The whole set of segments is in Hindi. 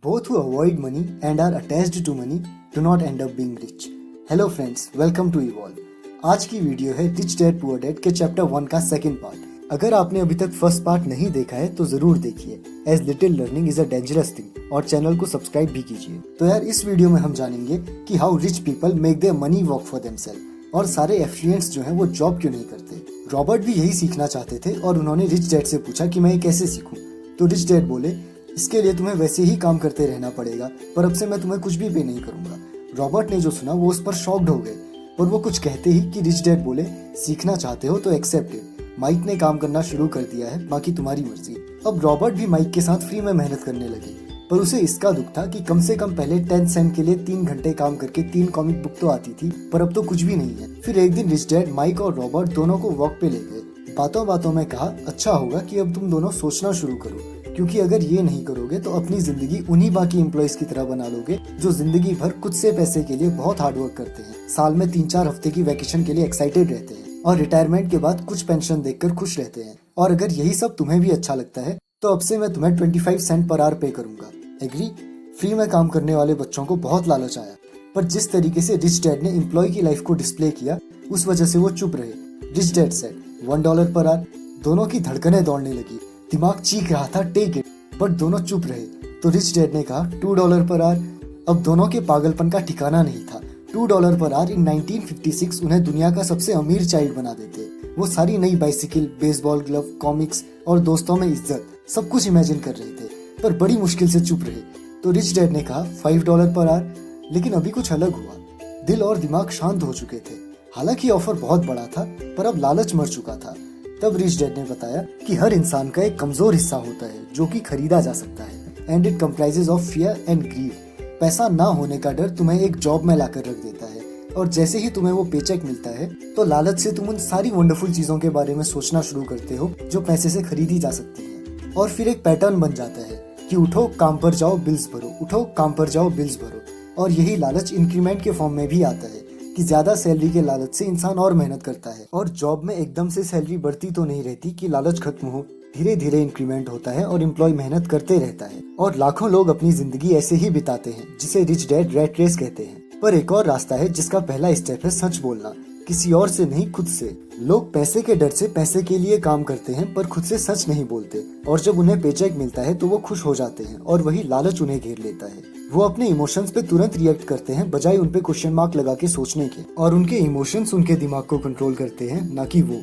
Both who avoid money and are attached to money do not end up being rich. Hello friends, welcome to Evolve. आज की वीडियो है रिच डैड पुअर डैड के चैप्टर 1 का सेकंड पार्ट। अगर आपने अभी तक फर्स्ट पार्ट नहीं देखा है तो जरूर देखिए, as little learning is a dangerous thing, और चैनल को सब्सक्राइब भी कीजिए। तो यार इस वीडियो में हम जानेंगे कि how rich people make their money work for themselves, और सारे एफ्लुएंट्स जो हैं वो जॉब क्यों नहीं करते। रॉबर्ट भी यही सीखना चाहते थे और उन्होंने रिच डैड से पूछा कि मैं ये कैसे सीखूं। तो रिच डैड बोले, इसके लिए तुम्हें वैसे ही काम करते रहना पड़ेगा, पर अब से मैं तुम्हें कुछ भी पे नहीं करूंगा। रॉबर्ट ने जो सुना वो उस पर शॉक्ड हो गए, और वो कुछ कहते ही कि रिच डैड बोले, सीखना चाहते हो तो एक्सेप्ट इट, माइक ने काम करना शुरू कर दिया है, बाकी तुम्हारी मर्जी। अब रॉबर्ट भी माइक के साथ फ्री में मेहनत करने लगे, पर उसे इसका दुख था कि कम से कम पहले 10 सेंट के लिए 3 घंटे काम करके 3 कॉमिक बुक तो आती थी, पर अब तो कुछ भी नहीं है। फिर एक दिन रिच डैड माइक और रॉबर्ट दोनों को वॉक पे ले गए। बातों बातों में कहा, अच्छा होगा कि अब तुम दोनों सोचना शुरू करो, क्योंकि अगर ये नहीं करोगे तो अपनी जिंदगी उन्हीं बाकी एम्प्लॉइज की तरह बना लोगे जो जिंदगी भर खुद से पैसे के लिए बहुत हार्ड वर्क करते हैं, साल में 3-4 हफ्ते की वैकेशन के लिए एक्साइटेड रहते हैं, और रिटायरमेंट के बाद कुछ पेंशन देखकर खुश रहते हैं। और अगर यही सब तुम्हें भी अच्छा लगता है तो अब से मैं तुम्हें 25 सेंट पर आवर पे करूंगा। एग्री? फ्री में काम करने वाले बच्चों को बहुत लालच आया, पर जिस तरीके से रिच डैड ने एम्प्लॉय की लाइफ को डिस्प्ले किया उस वजह से वो चुप रहे। Rich dad said $1 per hour. दोनों की धड़कनें दौड़ने लगी, दिमाग चीख रहा था टेक इट, बट दोनों चुप रहे। तो रिच डैड ने कहा $2 पर आवर। अब दोनों के पागलपन का ठिकाना नहीं था। $2 पर आवर इन 1956 उन्हें दुनिया का सबसे अमीर चाइल्ड बना देते। वो सारी नई बाइसिकल, बेसबॉल ग्लव, कॉमिक्स और दोस्तों में इज्जत सब कुछ इमेजिन कर रहे थे, पर बड़ी मुश्किल से चुप रहे। तो रिच डैड ने कहा $5 पर आवर। लेकिन अभी कुछ अलग हुआ। दिल और दिमाग शांत हो चुके थे। हालांकि ऑफर बहुत बड़ा था, पर अब लालच मर चुका था। तब रिच डैड ने बताया कि हर इंसान का एक कमजोर हिस्सा होता है जो कि खरीदा जा सकता है, and it comprises of fear and greed. पैसा ना होने का डर तुम्हें एक जॉब में लाकर रख देता है, और जैसे ही तुम्हें वो पेचेक मिलता है तो लालच से तुम उन सारी वंडरफुल चीजों के बारे में सोचना शुरू करते हो जो पैसे से खरीदी जा सकती है। और फिर एक पैटर्न बन जाता है कि उठो काम पर जाओ बिल्स भरो, उठो काम पर जाओ बिल्स भरो। और यही लालच इंक्रीमेंट के फॉर्म में भी आता है कि ज्यादा सैलरी के लालच से इंसान और मेहनत करता है, और जॉब में एकदम से सैलरी बढ़ती तो नहीं रहती कि लालच खत्म हो। धीरे धीरे इंक्रीमेंट होता है और एम्प्लॉय मेहनत करते रहता है, और लाखों लोग अपनी जिंदगी ऐसे ही बिताते हैं, जिसे रिच डैड रैट रेस कहते हैं। पर एक और रास्ता है जिसका पहला स्टेप है सच बोलना, किसी और से नहीं, खुद से। लोग पैसे के डर से पैसे के लिए काम करते हैं, पर खुद से सच नहीं बोलते, और जब उन्हें पेचेक मिलता है तो वो खुश हो जाते हैं, और वही लालच उन्हें घेर लेता है। वो अपने इमोशंस पे तुरंत रिएक्ट करते हैं बजाय उन पे क्वेश्चन मार्क लगा के सोचने के, और उनके इमोशंस उनके दिमाग को कंट्रोल करते हैं, ना कि वो।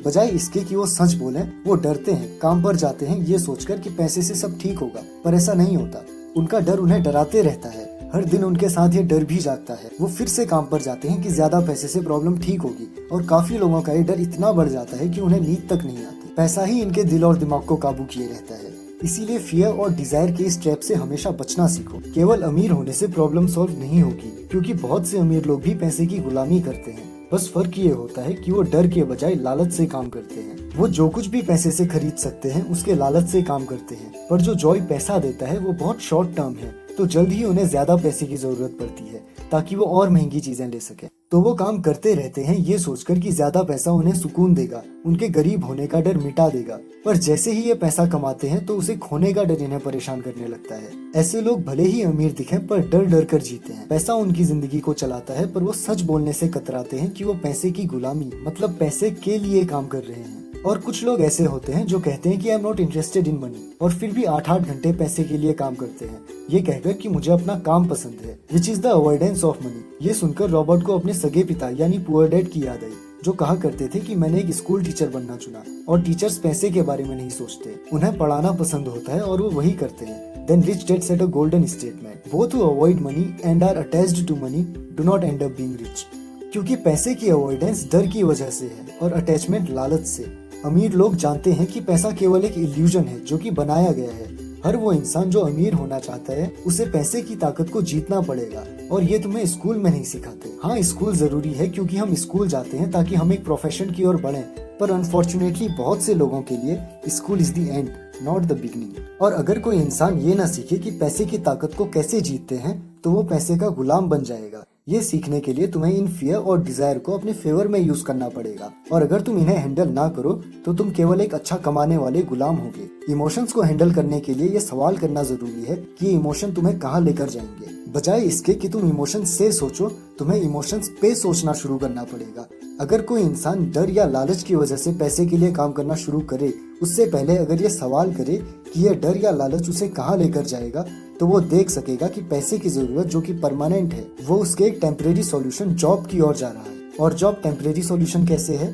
बजाय इसके कि वो सच बोलें, वो डरते हैं, काम पर जाते हैं ये सोचकर कि पैसे से सब ठीक होगा, पर ऐसा नहीं होता। उनका डर उन्हें डराते रहता है, हर दिन उनके साथ ये डर भी जागता है। वो फिर से काम पर जाते हैं कि ज्यादा पैसे से प्रॉब्लम ठीक होगी, और काफी लोगों का ये डर इतना बढ़ जाता है कि उन्हें नींद तक नहीं आती। पैसा ही इनके दिल और दिमाग को काबू किए रहता है। इसीलिए फियर और डिजायर के इस ट्रैप से हमेशा बचना सीखो। केवल अमीर होने से प्रॉब्लम सॉल्व नहीं होगी, क्योंकि बहुत से अमीर लोग भी पैसे की गुलामी करते हैं। बस फर्क ये होता है कि वो डर के बजाय लालच से काम करते हैं। वो जो कुछ भी पैसे से खरीद सकते हैं उसके लालच से काम करते हैं, पर जो जॉय पैसा देता है वो बहुत शॉर्ट टर्म है, तो जल्द ही उन्हें ज्यादा पैसे की जरूरत पड़ती है ताकि वो और महंगी चीजें ले सके। तो वो काम करते रहते हैं ये सोचकर कि ज्यादा पैसा उन्हें सुकून देगा, उनके गरीब होने का डर मिटा देगा। पर जैसे ही ये पैसा कमाते हैं तो उसे खोने का डर इन्हें परेशान करने लगता है। ऐसे लोग भले ही अमीर दिखें पर डर डर कर जीते हैं। पैसा उनकी जिंदगी को चलाता है, पर वो सच बोलने से कतराते हैं कि वो पैसे की गुलामी, मतलब पैसे के लिए काम कर रहे हैं। और कुछ लोग ऐसे होते हैं जो कहते हैं कि I am not interested in money, और फिर भी 8-8 घंटे पैसे के लिए काम करते हैं, ये कहकर कि मुझे अपना काम पसंद है, which is the avoidance of money. ये सुनकर रॉबर्ट को अपने सगे पिता यानी पुअर डैड की याद आई, जो कहा करते थे कि मैंने एक स्कूल टीचर बनना चुना, और टीचर्स पैसे के बारे में नहीं सोचते, उन्हें पढ़ाना पसंद होता है और वो वही करते हैं। Then rich dad said a golden statement, both who avoid money and are attached to money do not end up being rich। क्योंकि पैसे की अवॉइडेंस डर की वजह से है और अटैचमेंट लालच से। अमीर लोग जानते हैं कि पैसा केवल एक इल्यूजन है जो कि बनाया गया है। हर वो इंसान जो अमीर होना चाहता है उसे पैसे की ताकत को जीतना पड़ेगा, और ये तुम्हें स्कूल में नहीं सिखाते। हाँ, स्कूल जरूरी है क्योंकि हम स्कूल जाते हैं ताकि हम एक प्रोफेशन की ओर बढ़ें, पर अनफॉर्चुनेटली बहुत से लोगों के लिए school is the end, not the beginning. और अगर कोई इंसान ये ना सीखे कि पैसे की ताकत को कैसे जीतते हैं तो वो पैसे का गुलाम बन जाएगा। ये सीखने के लिए तुम्हें इन फियर और डिजायर को अपने फेवर में यूज करना पड़ेगा, और अगर तुम इन्हें हैंडल ना करो तो तुम केवल एक अच्छा कमाने वाले गुलाम होगे। इमोशंस को हैंडल करने के लिए ये सवाल करना जरूरी है कि इमोशन तुम्हें कहाँ लेकर जाएंगे। बजाय इसके कि तुम इमोशन से सोचो, तुम्हें इमोशंस पे सोचना शुरू करना पड़ेगा। अगर कोई इंसान डर या लालच की वजह से पैसे के लिए काम करना शुरू करे, उससे पहले अगर ये सवाल करे कि यह डर या लालच उसे कहाँ लेकर जाएगा, तो वो देख सकेगा कि पैसे की जरूरत जो कि परमानेंट है, वो उसके एक टेम्परेरी सॉल्यूशन जॉब की ओर जा रहा है। और जॉब टेम्परेरी सॉल्यूशन कैसे है?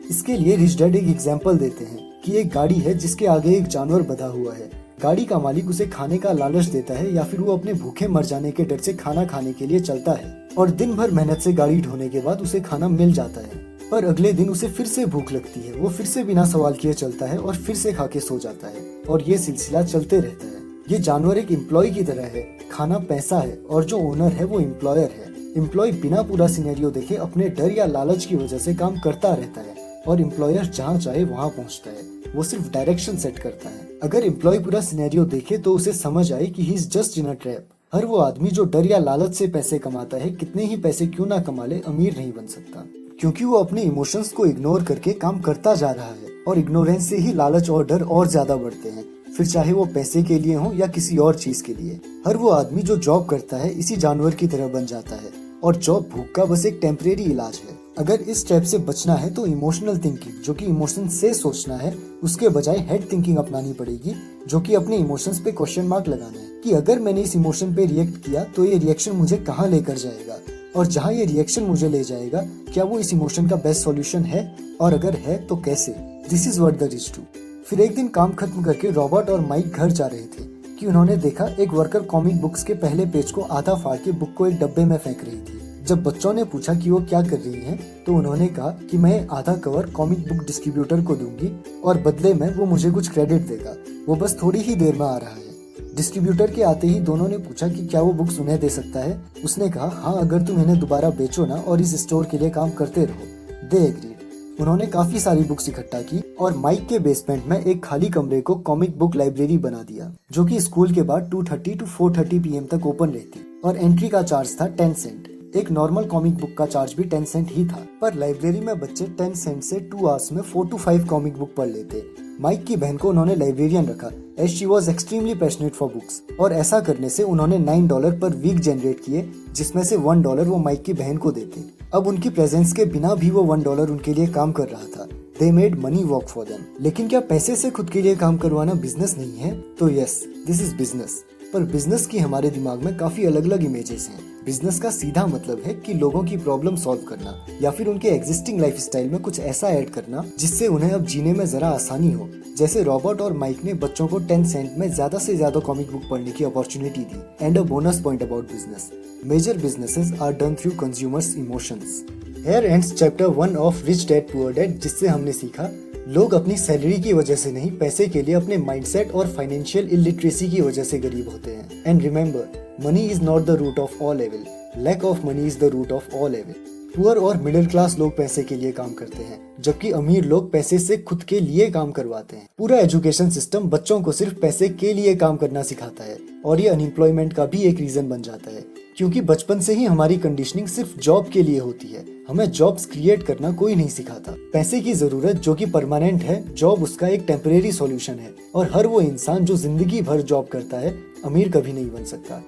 इसके लिए रिच डैड एक एग्जांपल देते हैं कि एक गाड़ी है जिसके आगे एक जानवर बंधा हुआ है। गाड़ी का मालिक उसे खाने का लालच देता है या फिर वो अपने भूखे मर जाने के डर से खाना खाने के लिए चलता है, और दिन भर मेहनत से गाड़ी ढोने के बाद उसे खाना मिल जाता है। पर अगले दिन उसे फिर से भूख लगती है, वो फिर से बिना सवाल किए चलता है और फिर से खा के सो जाता है, और ये सिलसिला चलते रहता है। ये जानवर एक एम्प्लॉय की तरह है, खाना पैसा है और जो ओनर है वो एम्प्लॉयर है। एम्प्लॉय बिना पूरा सिनेरियो देखे अपने डर या लालच की वजह से काम करता रहता है, और एम्प्लॉयर जहाँ चाहे वहाँ पहुँचता है, वो सिर्फ डायरेक्शन सेट करता है। अगर एम्प्लॉय पूरा सिनेरियो देखे तो उसे समझ आए कि he is just in a trap. हर वो आदमी जो डर या लालच से पैसे कमाता है, कितने ही पैसे क्यों ना कमा ले, अमीर नहीं बन सकता, क्योंकि वो अपने इमोशंस को इग्नोर करके काम करता जा रहा है। और इग्नोरेंस से ही लालच और डर और ज्यादा बढ़ते हैं, फिर चाहे वो पैसे के लिए हो या किसी और चीज के लिए। हर वो आदमी जो जॉब करता है इसी जानवर की तरह बन जाता है, और जॉब भूख का बस एक टेम्परेरी इलाज है। अगर इस ट्रैप से बचना है तो इमोशनल थिंकिंग, जो कि इमोशन से सोचना है, उसके बजाय हेड थिंकिंग अपनानी पड़ेगी, जो कि अपने इमोशंस पे क्वेश्चन मार्क लगाना है कि अगर मैंने इस इमोशन पे रिएक्ट किया तो ये रिएक्शन मुझे कहाँ लेकर जाएगा, और जहाँ ये रिएक्शन मुझे ले जाएगा क्या वो इस इमोशन का बेस्ट सॉल्यूशन है, और अगर है तो कैसे। This is what the rich do. फिर एक दिन काम खत्म करके रॉबर्ट और माइक घर जा रहे थे कि उन्होंने देखा एक वर्कर कॉमिक बुक्स के पहले पेज को आधा फाड़ के बुक को एक डब्बे में फेंक रही थी। जब बच्चों ने पूछा कि वो क्या कर रही हैं, तो उन्होंने कहा कि मैं आधा कवर कॉमिक बुक डिस्ट्रीब्यूटर को दूंगी और बदले में वो मुझे कुछ क्रेडिट देगा, वो बस थोड़ी ही देर में आ रहा है। डिस्ट्रीब्यूटर के आते ही दोनों ने पूछा कि क्या वो बुक्स उन्हें दे सकता है। उसने कहा हाँ, अगर तुम इन्हें दोबारा बेचो ना और इस स्टोर के लिए काम करते रहो। They agreed. उन्होंने काफी सारी बुक्स इकट्ठा की और माइक के बेसमेंट में एक खाली कमरे को कॉमिक बुक लाइब्रेरी बना दिया, जो कि स्कूल के बाद 2:30 to 4:30 PM तक ओपन रहती, और एंट्री का चार्ज था 10 सेंट। एक नॉर्मल कॉमिक बुक का चार्ज भी 10 सेंट ही था, पर लाइब्रेरी में बच्चे 10 सेंट से 2 आवर्स में 4 to 5 कॉमिक बुक पढ़ लेते। माइक की बहन को उन्होंने लाइब्रेरियन रखा as she was extremely passionate for books, और ऐसा करने से उन्होंने $9 पर वीक जनरेट किए, जिसमें से $1 वो माइक की बहन को देते। अब उनकी प्रेजेंस के बिना भी वो $1 उनके लिए काम कर रहा था। They made money work for them। लेकिन क्या पैसे से खुद के लिए काम करवाना बिजनेस नहीं है? तो यस, दिस इज बिजनेस। पर बिजनेस की हमारे दिमाग में काफी अलग अलग इमेजेस हैं। बिजनेस का सीधा मतलब है कि लोगों की प्रॉब्लम सॉल्व करना या फिर उनके एग्जिस्टिंग लाइफस्टाइल में कुछ ऐसा ऐड करना जिससे उन्हें अब जीने में जरा आसानी हो। जैसे रॉबर्ट और माइक ने बच्चों को 10 सेंट में ज्यादा से ज्यादा कॉमिक बुक पढ़ने की अपॉर्चुनिटी दी। And a bonus point about business, major businesses are done through consumers emotions. Here ends chapter 1 of Rich Dad Poor Dad, जिससे हमने सीखा लोग अपनी सैलरी की वजह से नहीं, पैसे के लिए अपने माइंडसेट और फाइनेंशियल इलिटरेसी की वजह से गरीब होते हैं। And remember, money is not the root of all evil, lack of money is the root of all evil. Poor और मिडिल क्लास लोग पैसे के लिए काम करते हैं, जबकि अमीर लोग पैसे से खुद के लिए काम करवाते हैं। पूरा एजुकेशन सिस्टम बच्चों को सिर्फ पैसे के लिए काम करना सिखाता है, और ये अनएम्प्लॉयमेंट का भी एक रीजन बन जाता है, क्योंकि बचपन से ही हमारी कंडीशनिंग सिर्फ जॉब के लिए होती है। हमें जॉब्स क्रिएट करना कोई नहीं सिखाता। पैसे की जरूरत जो कि परमानेंट है, जॉब उसका एक टेम्परेरी सॉल्यूशन है, और हर वो इंसान जो जिंदगी भर जॉब करता है अमीर कभी नहीं बन सकता।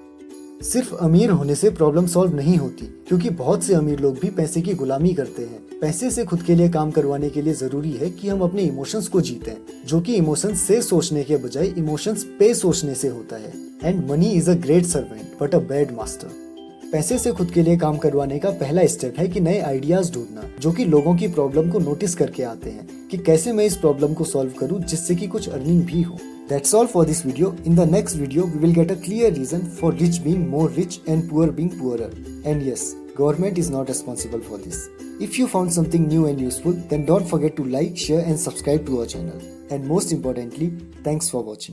सिर्फ अमीर होने से प्रॉब्लम सॉल्व नहीं होती, क्योंकि बहुत से अमीर लोग भी पैसे की गुलामी करते हैं। पैसे से खुद के लिए काम करवाने के लिए जरूरी है कि हम अपने इमोशंस को जीतें, जो कि इमोशंस से सोचने के बजाय इमोशंस पे सोचने से होता है। And money is a great servant but a bad master. पैसे से खुद के लिए काम करवाने का पहला स्टेप है कि नए आइडियाज ढूंढना, जो कि लोगों की प्रॉब्लम को नोटिस करके आते हैं कि कैसे मैं इस प्रॉब्लम को सॉल्व करूं जिससे कि कुछ अर्निंग भी हो। That's all for this video. In the next video, we will get a clear reason for rich being more rich and poor being poorer. And yes, government is not responsible for this. If you found something new and useful, then don't forget to like, share and subscribe to our channel. And most importantly, thanks for watching.